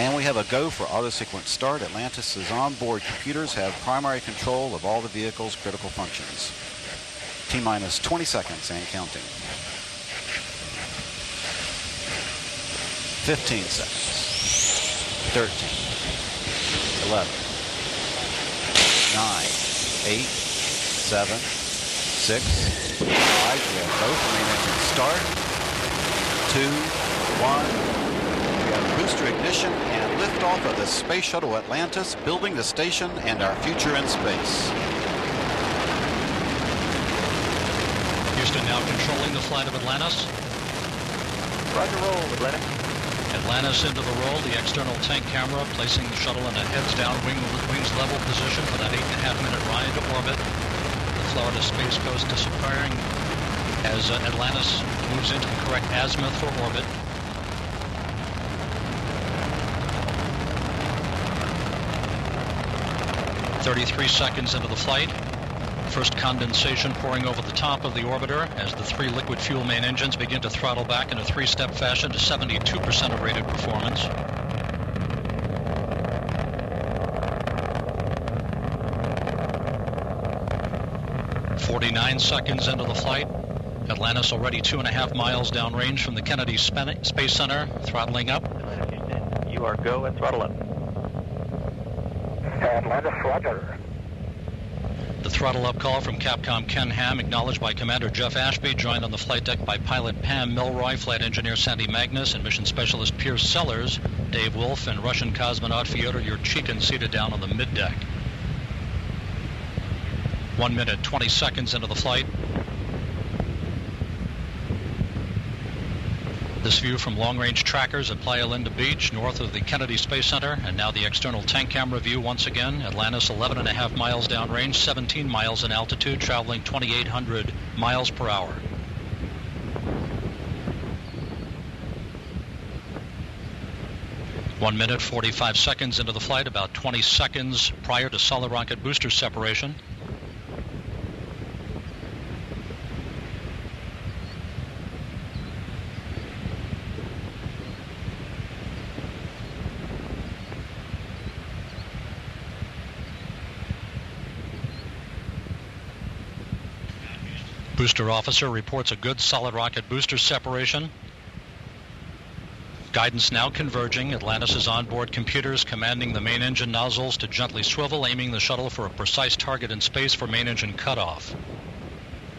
And we have a go for auto sequence start. Atlantis' onboard computers have primary control of all the vehicle's critical functions. T-minus 20 seconds and counting. 15 seconds. 13. 11. 9. 8. 7. 6. 5. We have both main engines start. 2. 1. Booster ignition and liftoff of the Space Shuttle Atlantis, building the station and our future in space. Houston now controlling the flight of Atlantis. Roger, roll, Atlantis. Atlantis into the roll, the external tank camera placing the shuttle in a heads-down, wings level position for that 8.5-minute ride to orbit. The Florida Space Coast disappearing as Atlantis moves into the correct azimuth for orbit. "33 seconds into the flight. First condensation pouring over the top of the orbiter as the 3 liquid fuel main engines begin to throttle back in a 3-step fashion to 72% of rated performance. "49 seconds into the flight. Atlantis already 2.5 miles downrange from the Kennedy Space Center, throttling up. Atlantis, Houston, you are go and throttle up. Atlantis, roger. The throttle up call from Capcom Ken Ham, acknowledged by Commander Jeff Ashby, joined on the flight deck by pilot Pam Milroy, flight engineer Sandy Magnus, and mission specialist Pierce Sellers, Dave Wolf, and Russian cosmonaut Fyodor Yurchikhin seated down on the middeck. 1 minute, 20 seconds into the flight. This view from long-range trackers at Playa Linda Beach, north of the Kennedy Space Center, and now the external tank camera view once again. Atlantis 11.5 miles downrange, 17 miles in altitude, traveling 2,800 miles per hour. One minute, 45 seconds into the flight, about 20 seconds prior to solid rocket booster separation. Booster officer reports a good solid rocket booster separation. Guidance now converging. Atlantis' onboard computers commanding the main engine nozzles to gently swivel, aiming the shuttle for a precise target in space for main engine cutoff.